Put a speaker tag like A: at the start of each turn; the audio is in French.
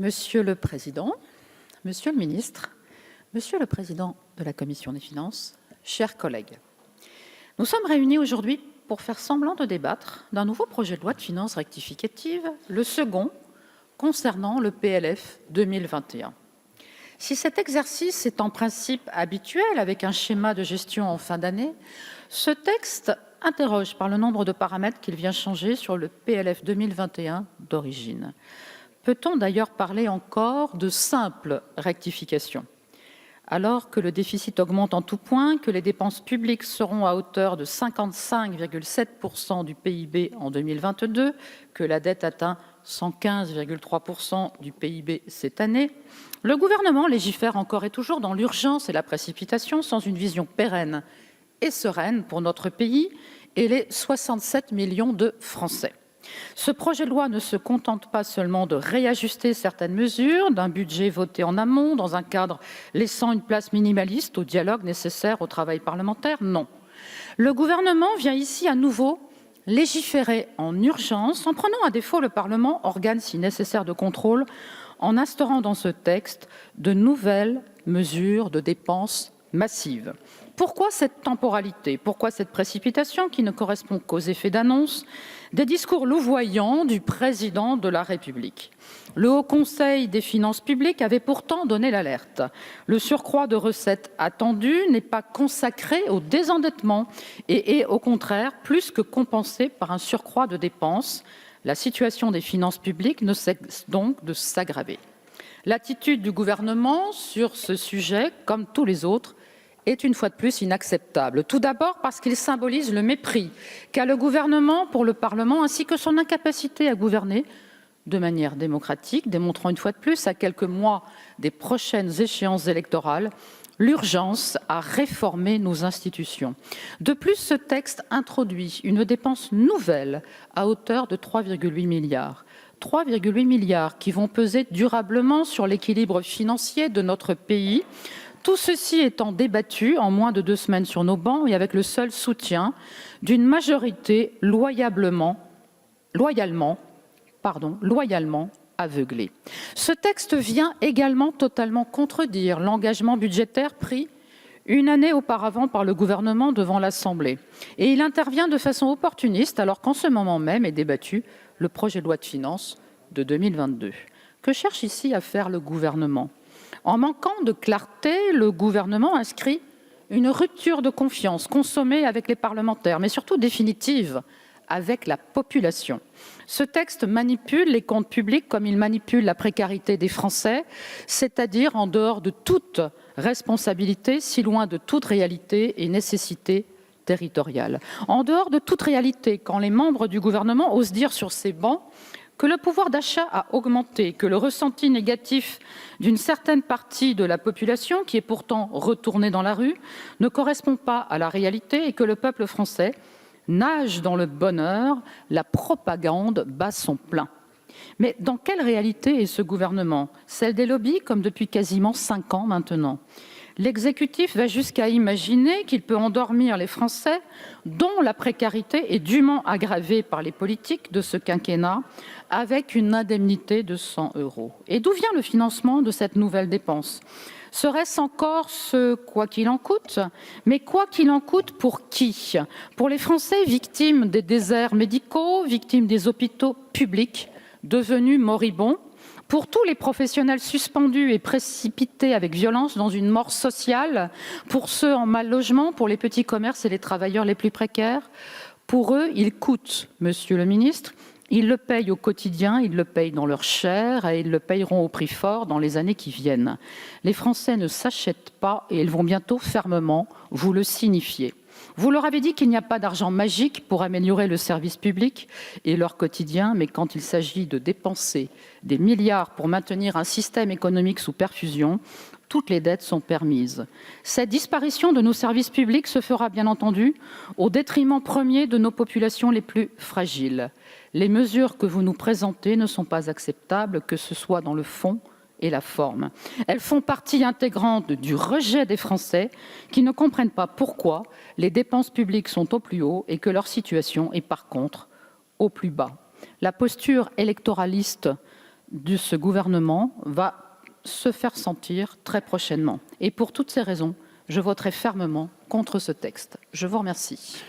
A: Monsieur le Président, Monsieur le Ministre, Monsieur le Président de la Commission des finances, chers collègues, nous sommes réunis aujourd'hui pour faire semblant de débattre d'un nouveau projet de loi de finances rectificative, le second concernant le PLF 2021. Si cet exercice est en principe habituel avec un schéma de gestion en fin d'année, ce texte interroge par le nombre de paramètres qu'il vient changer sur le PLF 2021 d'origine. Peut-on d'ailleurs parler encore de simple rectification ? Alors que le déficit augmente en tout point, que les dépenses publiques seront à hauteur de 55,7% du PIB en 2022, que la dette atteint 115,3% du PIB cette année, le gouvernement légifère encore et toujours dans l'urgence et la précipitation sans une vision pérenne et sereine pour notre pays et les 67 millions de Français. Ce projet de loi ne se contente pas seulement de réajuster certaines mesures d'un budget voté en amont dans un cadre laissant une place minimaliste au dialogue nécessaire au travail parlementaire, non. Le gouvernement vient ici à nouveau légiférer en urgence en prenant à défaut le Parlement, organe si nécessaire de contrôle, en instaurant dans ce texte de nouvelles mesures de dépenses massives. Pourquoi cette temporalité ? Pourquoi cette précipitation qui ne correspond qu'aux effets d'annonce des discours louvoyants du président de la République ? Le Haut Conseil des finances publiques avait pourtant donné l'alerte. Le surcroît de recettes attendu n'est pas consacré au désendettement et est au contraire plus que compensé par un surcroît de dépenses. La situation des finances publiques ne cesse donc de s'aggraver. L'attitude du gouvernement sur ce sujet, comme tous les autres, est une fois de plus inacceptable. Tout d'abord parce qu'il symbolise le mépris qu'a le gouvernement pour le Parlement ainsi que son incapacité à gouverner de manière démocratique, démontrant une fois de plus à quelques mois des prochaines échéances électorales l'urgence à réformer nos institutions. De plus, ce texte introduit une dépense nouvelle à hauteur de 3,8 milliards. 3,8 milliards qui vont peser durablement sur l'équilibre financier de notre pays. Tout ceci étant débattu en moins de 2 semaines sur nos bancs et avec le seul soutien d'une majorité loyalement aveuglée. Ce texte vient également totalement contredire l'engagement budgétaire pris une année auparavant par le gouvernement devant l'Assemblée. Et il intervient de façon opportuniste alors qu'en ce moment même est débattu le projet de loi de finances de 2022. Que cherche ici à faire le gouvernement ? En manquant de clarté, le gouvernement inscrit une rupture de confiance consommée avec les parlementaires, mais surtout définitive avec la population. Ce texte manipule les comptes publics comme il manipule la précarité des Français, c'est-à-dire en dehors de toute responsabilité, si loin de toute réalité et nécessité territoriale. En dehors de toute réalité, quand les membres du gouvernement osent dire sur ces bancs que le pouvoir d'achat a augmenté, que le ressenti négatif d'une certaine partie de la population, qui est pourtant retournée dans la rue, ne correspond pas à la réalité et que le peuple français nage dans le bonheur, la propagande bat son plein. Mais dans quelle réalité est ce gouvernement ? Celle des lobbies, comme depuis quasiment 5 ans maintenant. L'exécutif va jusqu'à imaginer qu'il peut endormir les Français, dont la précarité est dûment aggravée par les politiques de ce quinquennat, avec une indemnité de 100 €. Et d'où vient le financement de cette nouvelle dépense ? Serait-ce encore ce quoi qu'il en coûte ? Mais quoi qu'il en coûte pour qui ? Pour les Français victimes des déserts médicaux, victimes des hôpitaux publics devenus moribonds ? Pour tous les professionnels suspendus et précipités avec violence dans une mort sociale, pour ceux en mal logement, pour les petits commerces et les travailleurs les plus précaires, pour eux, il coûte, Monsieur le Ministre, ils le payent au quotidien, ils le payent dans leur chair et ils le payeront au prix fort dans les années qui viennent. Les Français ne s'achètent pas et ils vont bientôt fermement vous le signifier. Vous leur avez dit qu'il n'y a pas d'argent magique pour améliorer le service public et leur quotidien, mais quand il s'agit de dépenser des milliards pour maintenir un système économique sous perfusion, toutes les dettes sont permises. Cette disparition de nos services publics se fera bien entendu au détriment premier de nos populations les plus fragiles. Les mesures que vous nous présentez ne sont pas acceptables, que ce soit dans le fond et la forme. Elles font partie intégrante du rejet des Français qui ne comprennent pas pourquoi les dépenses publiques sont au plus haut et que leur situation est par contre au plus bas. La posture électoraliste de ce gouvernement va se faire sentir très prochainement. Et pour toutes ces raisons, je voterai fermement contre ce texte. Je vous remercie.